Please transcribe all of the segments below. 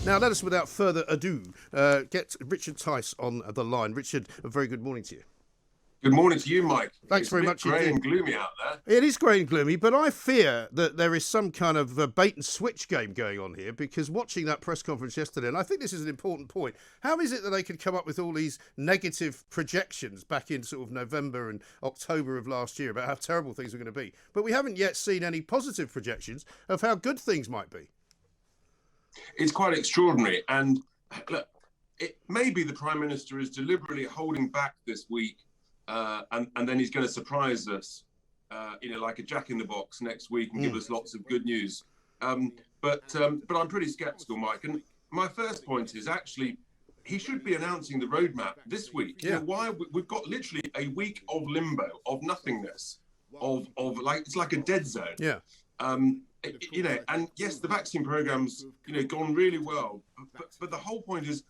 Now, let us, without further ado, get Richard Tice on the line. Richard, a very good morning to you. Good morning to you, Mike. Thanks very much. It's grey and gloomy out there. It is grey and gloomy, but I fear that there is some kind of bait and switch game going on here, because watching that press conference yesterday, and I think this is an important point, how is it that they could come up with all these negative projections back in sort of November and October of last year about how terrible things were going to be, but we haven't yet seen any positive projections of how good things might be? It's quite extraordinary. And look, it may be the Prime Minister is deliberately holding back this week, and then he's going to surprise us, like a jack in the box next week and give us lots of good news. But I'm pretty sceptical, Mike. And my first point is actually he should be announcing the roadmap this week. Yeah. Why we've got literally a week of limbo, of nothingness, of like it's like a dead zone. Yeah. And yes, the vaccine program's gone really well, but the whole point is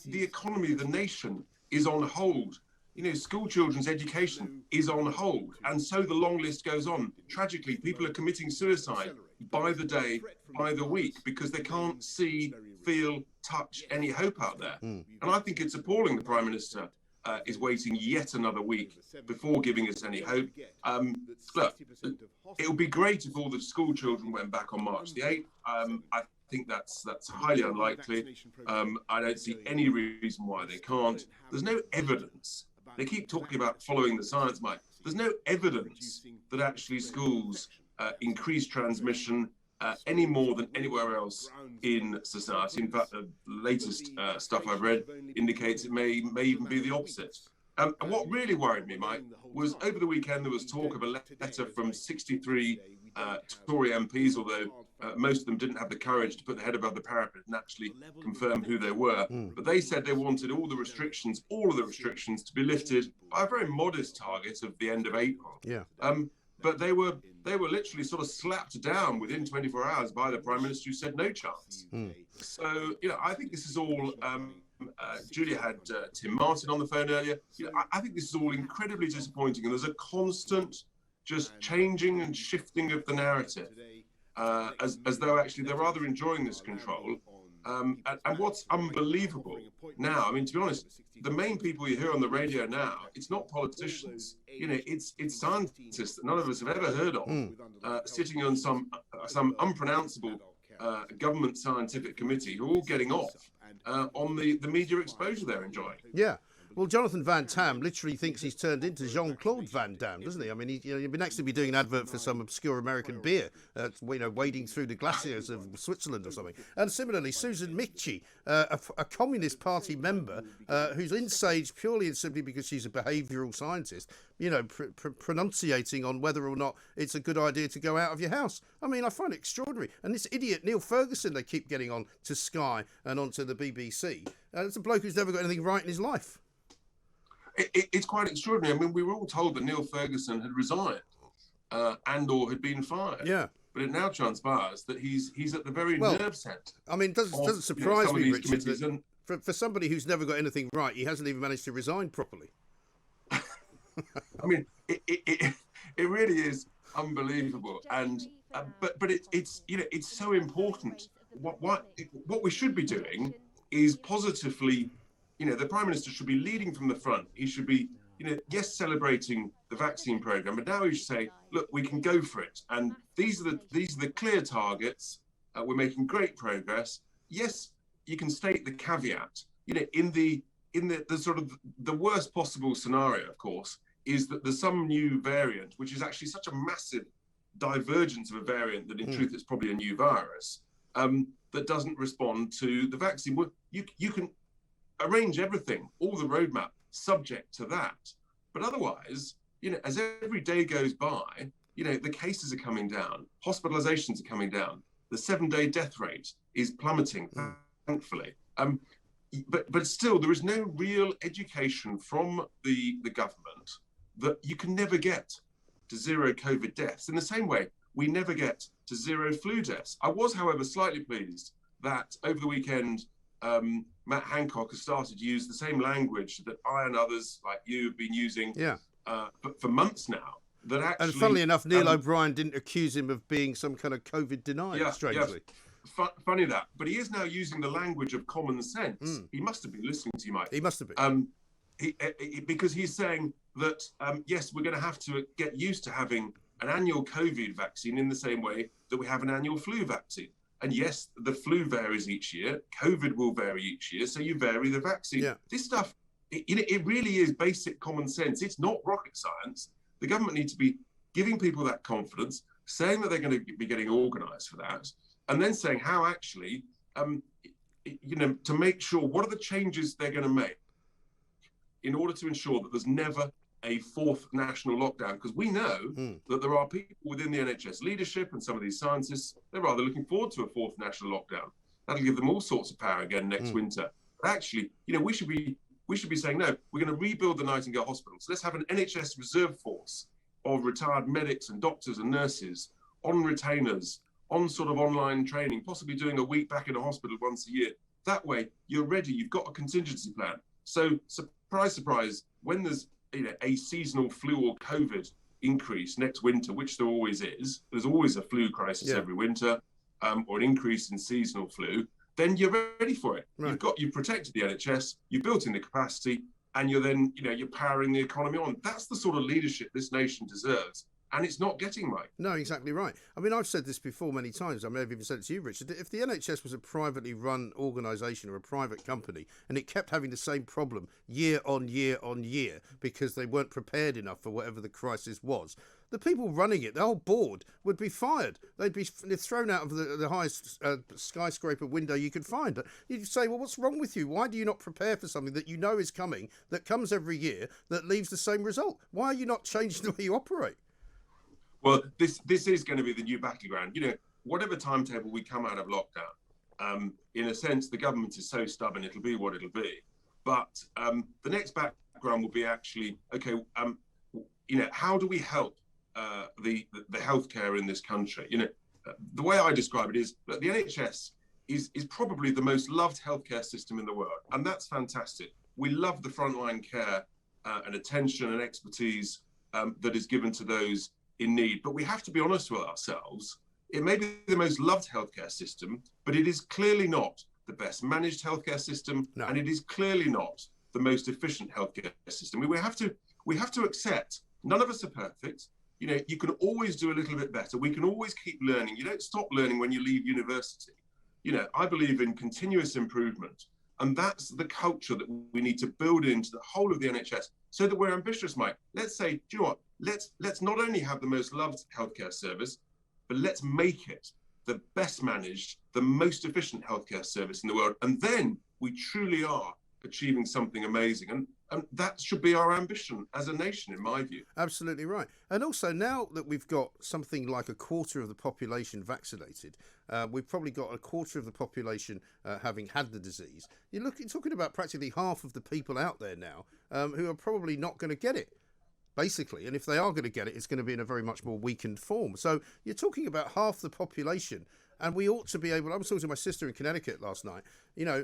the economy, the nation is on hold. School children's education is on hold, and so the long list goes on. Tragically, people are committing suicide by the day, by the week, because they can't see, feel, touch any hope out there. And I think it's appalling the Prime Minister is waiting yet another week before giving us any hope. Look, it would be great if all the school children went back on March the 8th. I think that's highly unlikely. I don't see any reason why they can't. There's no evidence. They keep talking about following the science, Mike. There's no evidence that actually schools increase transmission any more than anywhere else in society. In fact, the latest stuff I've read indicates it may even be the opposite. And what really worried me, Mike, was over the weekend there was talk of a letter from 63 Tory MPs, although most of them didn't have the courage to put their head above the parapet and actually confirm who they were. But they said they wanted all of the restrictions to be lifted by a very modest target of the end of April. Yeah. But they were literally sort of slapped down within 24 hours by the Prime Minister, who said no chance. So, I think this is all... Julia had Tim Martin on the phone earlier. I think this is all incredibly disappointing, and there's a constant just changing and shifting of the narrative, as though actually they're rather enjoying this control. And what's unbelievable now, to be honest, the main people you hear on the radio now, it's not politicians. It's scientists that none of us have ever heard of, sitting on some unpronounceable government scientific committee who are all getting off on the media exposure they're enjoying. Yeah. Well, Jonathan Van Tam literally thinks he's turned into Jean-Claude Van Damme, doesn't he? He'd be next to be doing an advert for some obscure American beer, wading through the glaciers of Switzerland or something. And similarly, Susan Michie, a Communist Party member who's in Sage purely and simply because she's a behavioural scientist, pronunciating on whether or not it's a good idea to go out of your house. I find it extraordinary. And this idiot Neil Ferguson they keep getting on to Sky and onto the BBC, it's a bloke who's never got anything right in his life. It's quite extraordinary. We were all told that Neil Ferguson had resigned and/or had been fired. Yeah. But it now transpires that he's at the very nerve centre. It doesn't surprise me, Richard, that for somebody who's never got anything right, he hasn't even managed to resign properly. It really is unbelievable. And but it's so important. What we should be doing is positively. The Prime Minister should be leading from the front. He should be, yes, celebrating the vaccine programme, but now he should say, look, we can go for it. And these are the clear targets. We're making great progress. Yes, you can state the caveat. In the sort of the worst possible scenario, of course, is that there's some new variant, which is actually such a massive divergence of a variant that in truth it's probably a new virus that doesn't respond to the vaccine. Well, you can arrange everything, all the roadmap, subject to that. But otherwise, as every day goes by, the cases are coming down, hospitalizations are coming down, the 7-day death rate is plummeting, thankfully. But still, there is no real education from the government that you can never get to zero COVID deaths. In the same way, we never get to zero flu deaths. I was, however, slightly pleased that over the weekend, Matt Hancock has started to use the same language that I and others like you have been using for months now. That actually, and funnily enough, Neil O'Brien didn't accuse him of being some kind of COVID denier, strangely. funny that, but he is now using the language of common sense. He must have been listening to you, Mike. He must have been. Because he's saying that, yes, we're going to have to get used to having an annual COVID vaccine in the same way that we have an annual flu vaccine. And yes, the flu varies each year. COVID will vary each year. So you vary the vaccine. Yeah. This stuff, it really is basic common sense. It's not rocket science. The government needs to be giving people that confidence, saying that they're going to be getting organised for that, and then saying how actually, to make sure what are the changes they're going to make in order to ensure that there's never a fourth national lockdown. Because we know that there are people within the NHS leadership and some of these scientists, they're rather looking forward to a fourth national lockdown. That'll give them all sorts of power again next winter. But actually, we should be saying, no, we're going to rebuild the Nightingale hospitals. Let's have an NHS reserve force of retired medics and doctors and nurses on retainers, on sort of online training, possibly doing a week back in a hospital once a year. That way, you're ready. You've got a contingency plan. So, surprise, surprise, when there's a seasonal flu or COVID increase next winter, which there always is, there's always a flu crisis every winter, or an increase in seasonal flu, then you're ready for it. Right. You've protected the NHS, you've built in the capacity, and you're then, you're powering the economy on. That's the sort of leadership this nation deserves. And it's not getting right. No, exactly right. I mean, I've said this before many times. I may have even said it to you, Richard. If the NHS was a privately run organisation or a private company and it kept having the same problem year on year on year because they weren't prepared enough for whatever the crisis was, the people running it, the whole board, would be fired. They'd be thrown out of the highest skyscraper window you could find. But you'd say, well, what's wrong with you? Why do you not prepare for something that you know is coming, that comes every year, that leaves the same result? Why are you not changing the way you operate? Well, this is going to be the new battleground. Whatever timetable we come out of lockdown, in a sense, the government is so stubborn, it'll be what it'll be. But the next background will be actually, okay, how do we help the healthcare in this country? The way I describe it is that the NHS is probably the most loved healthcare system in the world. And that's fantastic. We love the frontline care and attention and expertise that is given to those in need. But we have to be honest with ourselves. It may be the most loved healthcare system, but it is clearly not the best managed healthcare system, and it is clearly not the most efficient healthcare system. We have to accept none of us are perfect. You can always do a little bit better. We can always keep learning. You don't stop learning when you leave university. I believe in continuous improvement, and that's the culture that we need to build into the whole of the NHS so that we're ambitious, Mike. Let's say, do you know what? Let's not only have the most loved healthcare service, but let's make it the best managed, the most efficient healthcare service in the world. And then we truly are achieving something amazing. And that should be our ambition as a nation, in my view. Absolutely right. And also, now that we've got something like a quarter of the population vaccinated, we've probably got a quarter of the population having had the disease. You're talking about practically half of the people out there now who are probably not going to get it, basically. And if they are going to get it, it's going to be in a very much more weakened form. So you're talking about half the population. And we ought to be able. I was talking to my sister in Connecticut last night.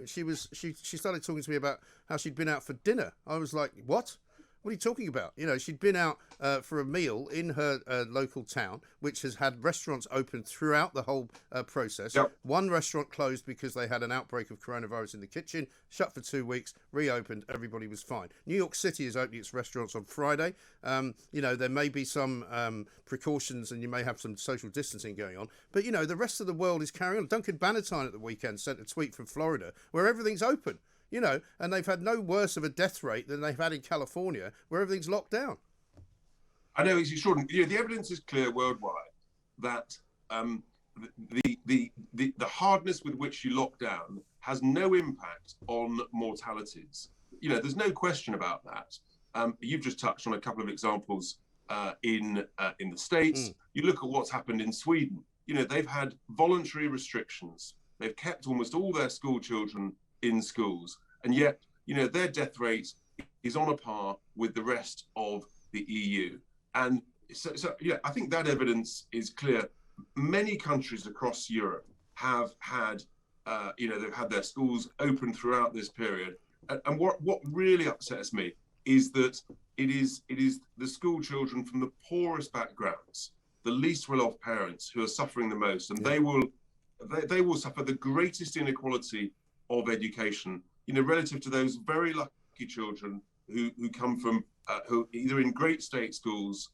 She started talking to me about how she'd been out for dinner. I was like, what? What are you talking about? She'd been out for a meal in her local town, which has had restaurants open throughout the whole process. Yep. One restaurant closed because they had an outbreak of coronavirus in the kitchen, shut for 2 weeks, reopened, everybody was fine. New York City is opening its restaurants on Friday. There may be some precautions and you may have some social distancing going on. But, the rest of the world is carrying on. Duncan Bannatyne at the weekend sent a tweet from Florida where everything's open. And they've had no worse of a death rate than they've had in California, where everything's locked down. I know, it's extraordinary. The evidence is clear worldwide that the hardness with which you lock down has no impact on mortalities. There's no question about that. You've just touched on a couple of examples in the States. You look at what's happened in Sweden. They've had voluntary restrictions. They've kept almost all their school children in schools, and yet their death rate is on a par with the rest of the EU. And so I think that evidence is clear. Many countries across Europe have had they've had their schools open throughout this period, and what really upsets me is that it is the school children from the poorest backgrounds, the least well-off parents, who are suffering the most, and they will they will suffer the greatest inequality of education, relative to those very lucky children who come from who either in great state schools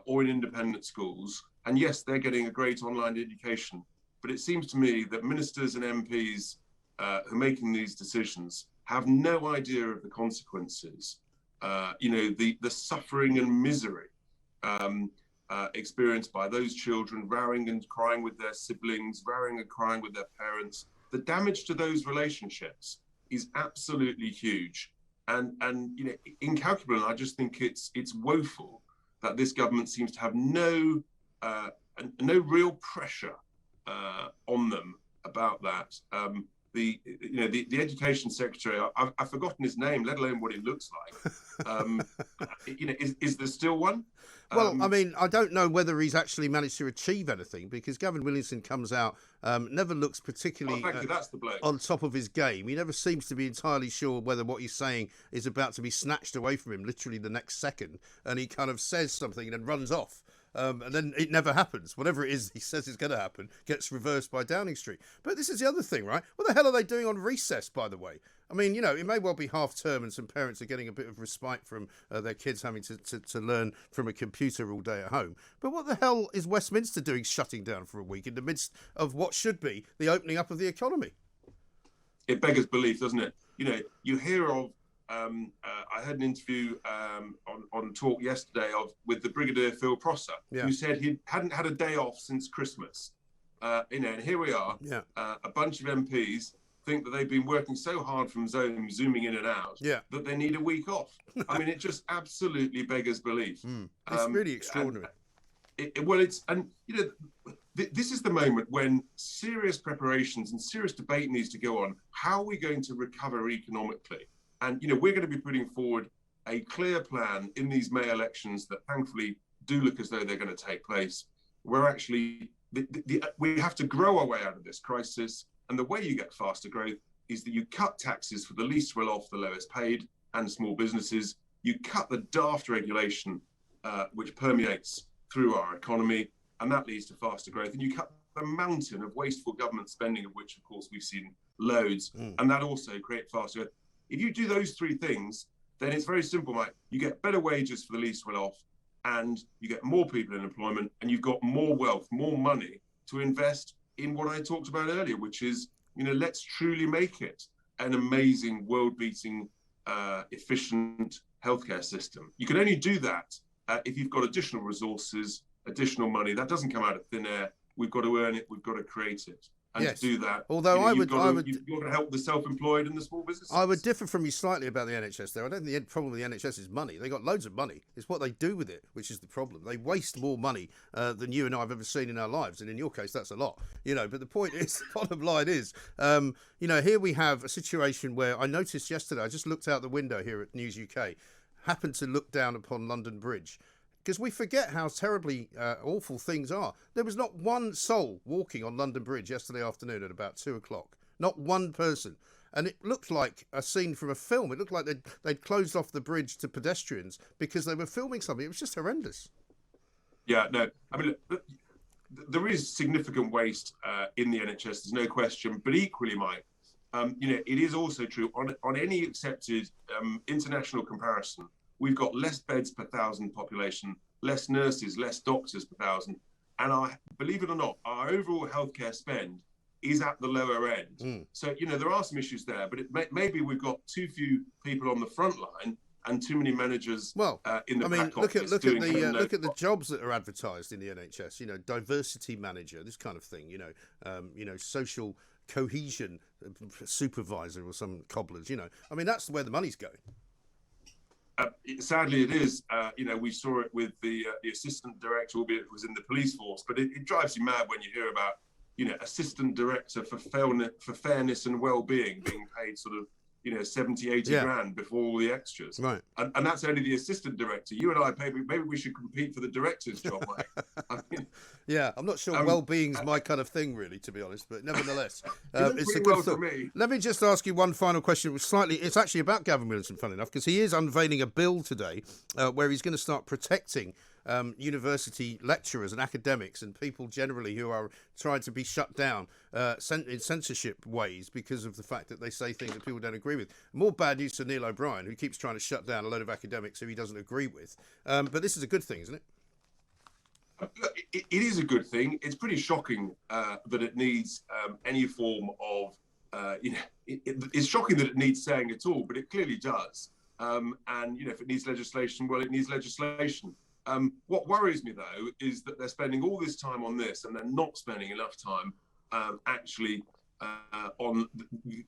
or in independent schools. And yes, they're getting a great online education. But it seems to me that ministers and MPs who are making these decisions have no idea of the consequences, the suffering and misery experienced by those children, rowing and crying with their siblings, rowing and crying with their parents. The damage to those relationships is absolutely huge and incalculable. And I just think it's woeful that this government seems to have no real pressure on them about that. The education secretary, I've forgotten his name, let alone what he looks like. Is there still one? Well, I mean, I don't know whether he's actually managed to achieve anything, because Gavin Williamson comes out, never looks particularly that's the bloke. On top of his game. He never seems to be entirely sure whether what he's saying is about to be snatched away from him literally the next second, and he kind of says something and then runs off. And then it never happens. Whatever it is he says is going to happen gets reversed by Downing Street. But this is the other thing, right? What the hell are they doing on recess, by the way? I mean, it may well be half term and some parents are getting a bit of respite from their kids having to learn from a computer all day at home. But what the hell is Westminster doing shutting down for a week in the midst of what should be the opening up of the economy? It beggars belief, doesn't it? You hear of I heard an interview on Talk yesterday with the Brigadier Phil Prosser, who said he hadn't had a day off since Christmas. And here we are, a bunch of MPs think that they've been working so hard from zooming in and out, that they need a week off. I mean, it just absolutely beggars belief. It's really extraordinary. This is the moment when serious preparations and serious debate needs to go on. How are we going to recover economically? And, we're going to be putting forward a clear plan in these May elections that thankfully do look as though they're going to take place. We're actually, we have to grow our way out of this crisis. And the way you get faster growth is that you cut taxes for the least well off, the lowest paid, and small businesses. You cut the daft regulation, which permeates through our economy, and that leads to faster growth. And you cut the mountain of wasteful government spending, of which, of course, we've seen loads, and that also creates faster growth. If you do those three things, then it's very simple, Mike. You get better wages for the least well off, and you get more people in employment, and you've got more wealth, more money to invest in what I talked about earlier, which is, let's truly make it an amazing, world-beating, efficient healthcare system. You can only do that if you've got additional resources, additional money. That doesn't come out of thin air. We've got to earn it. We've got to create it. And to do that, although you've got to help the self-employed and the small businesses. I would differ from you slightly about the NHS there. I don't think the problem with the NHS is money. They got loads of money. It's what they do with it, which is the problem. They waste more money than you and I have ever seen in our lives, and in your case, that's a lot. But the point is, the bottom line is, here we have a situation where I noticed yesterday. I just looked out the window here at News UK, happened to look down upon London Bridge. Because we forget how terribly awful things are. There was not one soul walking on London Bridge yesterday afternoon at about 2:00. Not one person. And it looked like a scene from a film. It looked like they'd closed off the bridge to pedestrians because they were filming something. It was just horrendous. Yeah, no. I mean, look, there is significant waste in the NHS. There's no question. But equally, Mike, it is also true on any accepted international comparison. We've got less beds per thousand population, less nurses, less doctors per thousand. And believe it or not, our overall healthcare spend is at the lower end. So, there are some issues there, but maybe we've got too few people on the front line and too many managers in the back office. Look at the jobs that are advertised in the NHS, diversity manager, this kind of thing, social cohesion supervisor or some cobblers, I mean, that's where the money's going. Sadly, it is. We saw it with the assistant director, albeit it was in the police force. But it drives you mad when you hear about, assistant director for fairness and well-being being paid sort of, 70, 80 grand before all the extras. Right. And that's only the assistant director. You and I, maybe we should compete for the director's job, Mike. I'm not sure well-being's my kind of thing, really, to be honest. But nevertheless, it's a good thought. For me. Let me just ask you one final question. It's actually about Gavin Williamson, funny enough, because he is unveiling a bill today where he's going to start protecting university lecturers and academics and people generally who are trying to be shut down in censorship ways because of the fact that they say things that people don't agree with. More bad news to Neil O'Brien, who keeps trying to shut down a load of academics who he doesn't agree with. But this is a good thing, isn't it? Look, it is a good thing. It's pretty shocking that it needs any form of, it's shocking that it needs saying at all, but it clearly does. And, if it needs legislation, well, it needs legislation. What worries me, though, is that they're spending all this time on this and they're not spending enough time actually on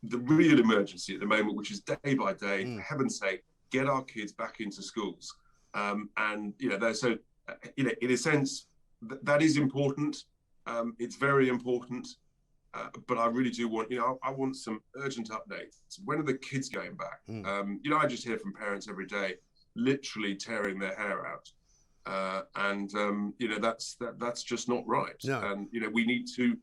the real emergency at the moment, which is day by day, for heaven's sake, get our kids back into schools. And, so, in a sense, that is important. It's very important. But I really do want, I want some urgent updates. When are the kids going back? I just hear from parents every day, literally tearing their hair out. That's just not right. No. And, we need to,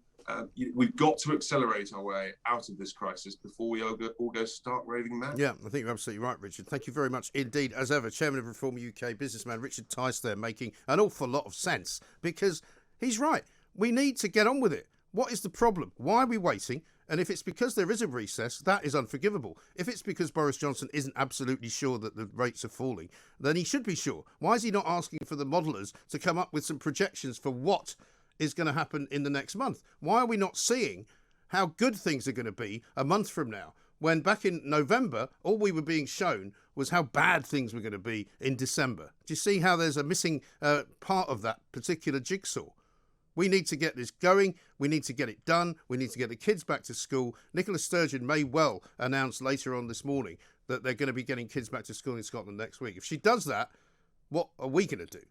we've got to accelerate our way out of this crisis before we all go stark raving mad. Yeah, I think you're absolutely right, Richard. Thank you very much indeed. As ever, Chairman of Reform UK businessman Richard Tice there, making an awful lot of sense, because he's right. We need to get on with it. What is the problem? Why are we waiting? And if it's because there is a recess, that is unforgivable. If it's because Boris Johnson isn't absolutely sure that the rates are falling, then he should be sure. Why is he not asking for the modelers to come up with some projections for what is going to happen in the next month? Why are we not seeing how good things are going to be a month from now, when back in November, all we were being shown was how bad things were going to be in December? Do you see how there's a missing part of that particular jigsaw? We need to get this going. We need to get it done. We need to get the kids back to school. Nicola Sturgeon may well announce later on this morning that they're going to be getting kids back to school in Scotland next week. If she does that, what are we going to do?